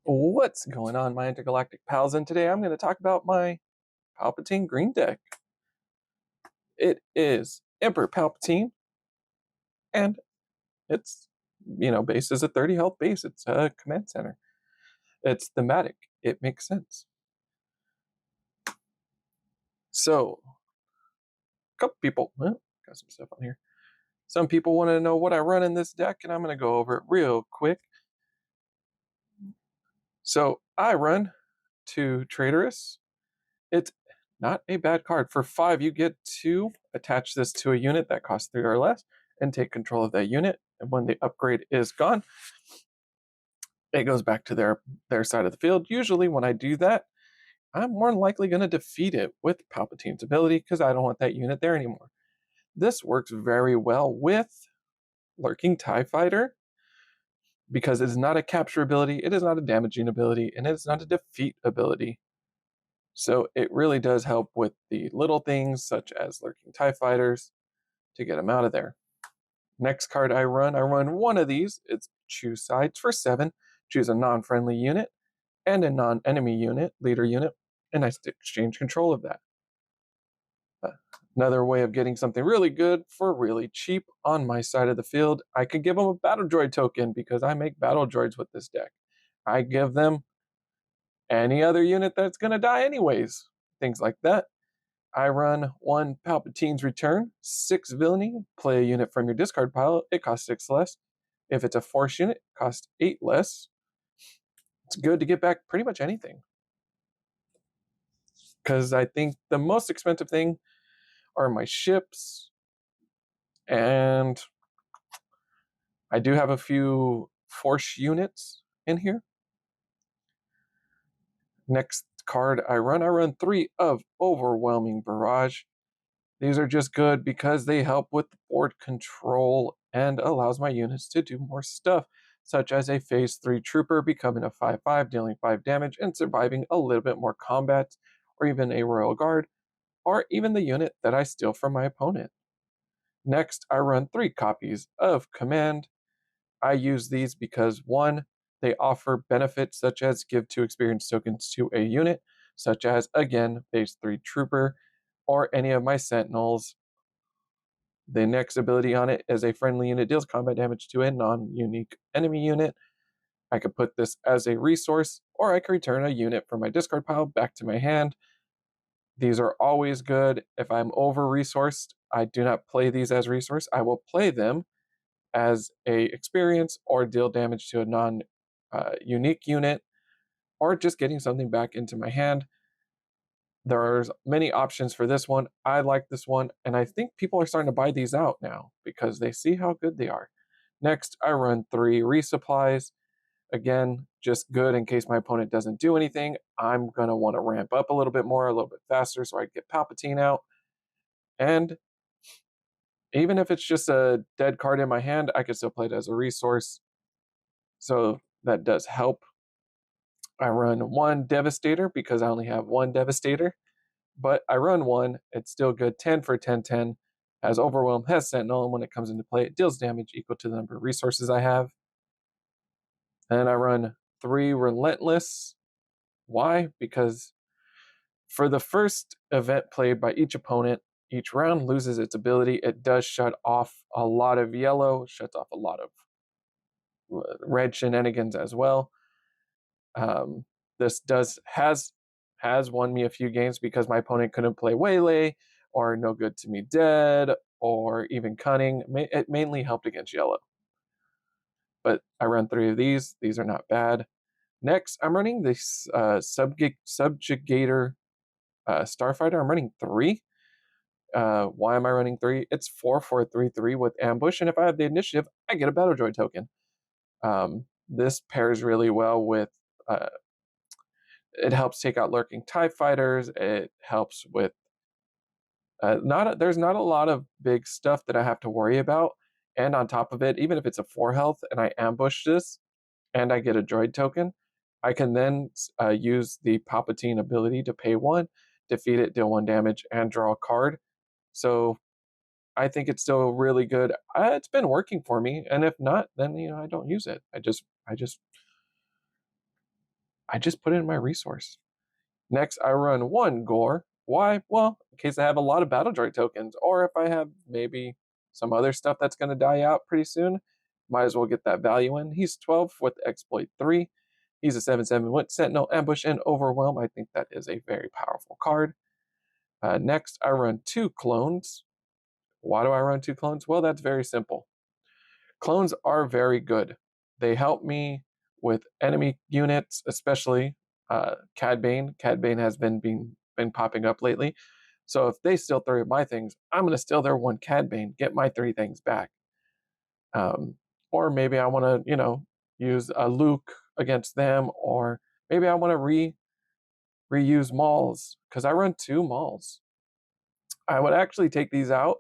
What's going on, my intergalactic pals? And today I'm going to talk about my Palpatine Green Deck. It is Emperor Palpatine, and it's, base is a 30 health base. It's a command center. It's thematic. It makes sense. So, a couple people, got some stuff on here. Some people want to know what I run in this deck, and I'm going to go over it real quick. So, I run to Traitorous. It's not a bad card. For 5, you get to attach this to a unit that costs 3 or less and take control of that unit. And when the upgrade is gone, it goes back to their side of the field. Usually when I do that, I'm more than likely going to defeat it with Palpatine's ability because I don't want that unit there anymore. This works very well with Lurking TIE Fighter because it is not a capture ability, it is not a damaging ability, and it is not a defeat ability. So it really does help with the little things such as Lurking TIE Fighters to get them out of there. Next card I run one of these. It's Choose Sides for 7. Choose a non-friendly unit and a non-enemy unit, leader unit, and I exchange control of that. Another way of getting something really good for really cheap on my side of the field, I could give them a battle droid token because I make battle droids with this deck. I give them any other unit that's going to die anyways. Things like that. I run 1 Palpatine's Return, 6 Villainy, play a unit from your discard pile, it costs 6 less. If it's a Force unit, it costs 8 less. It's good to get back pretty much anything. Because I think the most expensive thing are my ships, and I do have a few Force units in here. Next card I run 3 of Overwhelming Barrage. These are just good because they help with board control and allows my units to do more stuff, such as a Phase 3 Trooper becoming a 5/5, dealing 5 damage and surviving a little bit more combat, or even a Royal Guard, or even the unit that I steal from my opponent. Next, I run 3 copies of Command. I use these because 1, they offer benefits such as give 2 experience tokens to a unit, such as, again, Phase 3 Trooper, or any of my Sentinels. The next ability on it is a friendly unit deals combat damage to a non-unique enemy unit. I could put this as a resource, or I could return a unit from my discard pile back to my hand. These are always good. If I'm over-resourced, I do not play these as resource. I will play them as a experience or deal damage to a non-unique unit, or just getting something back into my hand. There's many options for this one. I like this one, and I think people are starting to buy these out now because they see how good they are. Next, I run 3 resupplies. Again, just good in case my opponent doesn't do anything. I'm going to want to ramp up a little bit more, a little bit faster, so I get Palpatine out. And even if it's just a dead card in my hand, I can still play it as a resource. So that does help. I run 1 Devastator because I only have 1 Devastator. But I run 1, it's still good. 10 for 10/10, has Overwhelm, has Sentinel, and when it comes into play, it deals damage equal to the number of resources I have. And I run 3 Relentless. Why? Because for the first event played by each opponent, each round loses its ability. It does shut off a lot of yellow, shuts off a lot of red shenanigans as well. This has won me a few games because my opponent couldn't play Waylay or No Good to Me Dead or even Cunning. It mainly helped against yellow. But I run 3 of these. These are not bad. Next, I'm running this Subjugator Starfighter. I'm running 3. Why am I running 3? It's 4 for a 3/3 with Ambush, and if I have the initiative, I get a Battle Droid token. This pairs really well with it helps take out lurking TIE fighters. It helps with there's not a lot of big stuff that I have to worry about. And on top of it, even if it's a 4 health and I ambush this and I get a droid token, I can then use the Palpatine ability to pay 1, defeat it, deal 1 damage, and draw a card. So I think it's still really good. It's been working for me, and if not, then I don't use it. I just I just put it in my resource. Next, I run one Gore. Why? Well, in case I have a lot of Battle Droid tokens, or if I have maybe some other stuff that's going to die out pretty soon, might as well get that value in. He's 12 with Exploit 3. He's a 7/7 with Sentinel, Ambush, and Overwhelm. I think that is a very powerful card. Next, I run two clones. Why do I run two clones? Well, that's very simple. Clones are very good. They help me with enemy units, especially Cad Bane. Cad Bane has been popping up lately. So if they steal three of my things, I'm going to steal their one Cad Bane, get my three things back. Or maybe I want to, use a Luke against them, or maybe I want to reuse Mauls because I run two Mauls. I would actually take these out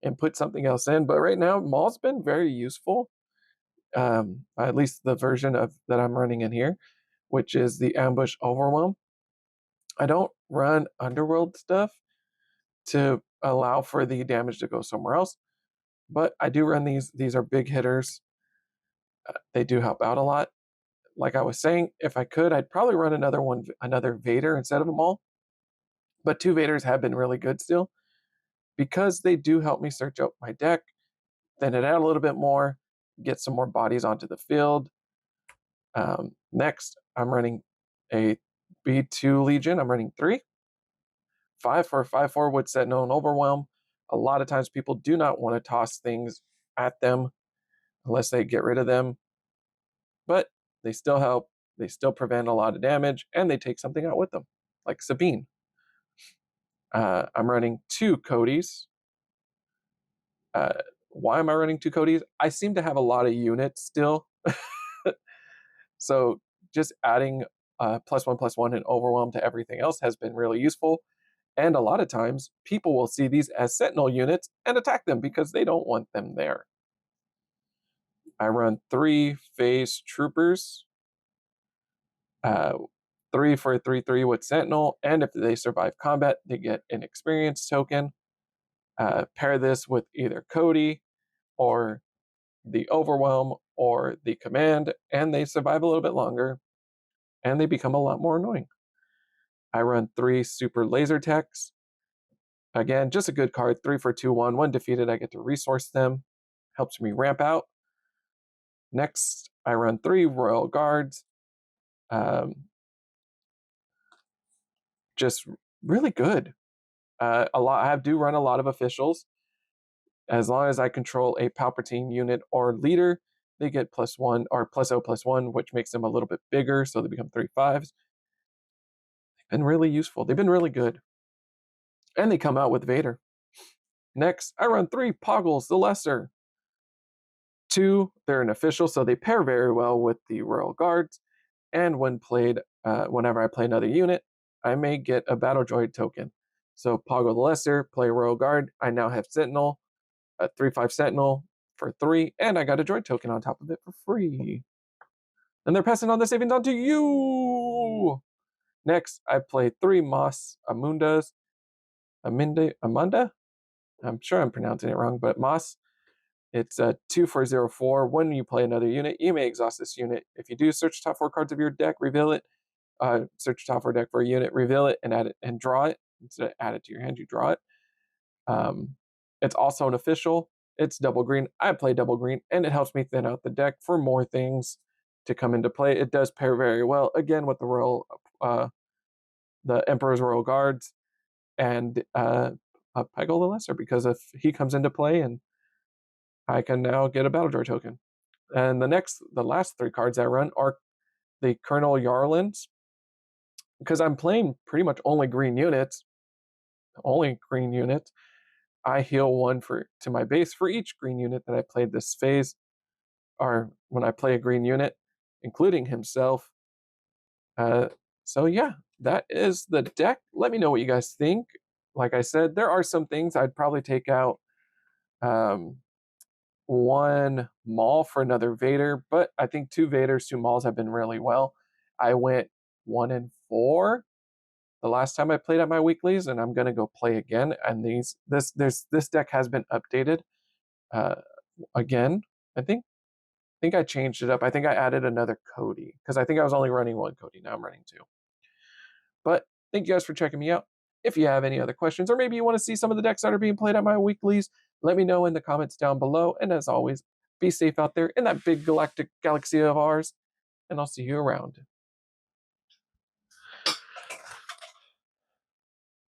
and put something else in, but right now Maul's been very useful. At least the version of that I'm running in here, which is the Ambush Overwhelm. I don't run Underworld stuff to allow for the damage to go somewhere else, but I do run these. These are big hitters. They do help out a lot. Like I was saying, if I could, I'd probably run another Vader instead of them all. But two Vaders have been really good still because they do help me search out my deck, thin it out a little bit more, get some more bodies onto the field. Next, I'm running a B2 Legion. I'm running 3. 5 for a 5/4 with Sentinel and Overwhelm. A lot of times people do not want to toss things at them unless they get rid of them. But they still help. They still prevent a lot of damage, and they take something out with them, like Sabine. I'm running 2 Codys. Why am I running 2 Codys? I seem to have a lot of units still. So just adding +1/+1 and Overwhelm to everything else has been really useful. And a lot of times, people will see these as Sentinel units and attack them because they don't want them there. I run 3 Phase Troopers, 3 for a 3/3 with Sentinel, and if they survive combat, they get an experience token. Pair this with either Cody or the Overwhelm or the Command, and they survive a little bit longer, and they become a lot more annoying. I run 3 Super Laser Techs. Again, just a good card, 3 for 2/1. When defeated, I get to resource them. Helps me ramp out. Next, I run 3 Royal Guards. Just really good. I do run a lot of officials. As long as I control a Palpatine unit or leader, they get +1 or +0/+1, which makes them a little bit bigger, so they become 3 5s. They've been really useful. They've been really good. And they come out with Vader. Next, I run 3 Poggles the Lesser. 2, they're an official, so they pair very well with the Royal Guards. And when played, whenever I play another unit, I may get a Battle Droid token. So Poggle the Lesser, play Royal Guard. I now have Sentinel, a 3/5 Sentinel for 3, and I got a Droid token on top of it for free. And they're passing on the savings on to you. Next, I play 3 Moss Amundas. Amanda? I'm sure I'm pronouncing it wrong, but Moss. It's a 2 for 0/4. When you play another unit, you may exhaust this unit. If you do, search the top 4 cards of your deck, reveal it. Search the top 4 deck for a unit, reveal it, and add it and draw it. Instead of add it to your hand, you draw it. It's also an official. It's double green. I play double green, and it helps me thin out the deck for more things to come into play. It does pair very well again with the Emperor's Royal Guards, and Peggle the Lesser, because if he comes into play, and I can now get a Battle Droid token. And the last 3 cards I run are the Colonel Yarlins, because I'm playing pretty much only green units. I heal 1 to my base for each green unit that I played this phase, or when I play a green unit, including himself. So yeah, that is the deck. Let me know what you guys think. Like I said, there are some things I'd probably take out. 1 Maul for another Vader, but I think 2 Vaders, 2 Mauls have been really well. I went 1 and 4 the last time I played at my weeklies, and I'm gonna go play again. And this deck has been updated again, I think. think I changed it up. I think I added another Cody because I think I was only running one Cody. Now I'm running two. But thank you guys for checking me out. If you have any other questions, or maybe you want to see some of the decks that are being played at my weeklies, let me know in the comments down below. And as always, be safe out there in that big galactic galaxy of ours, and I'll see you around.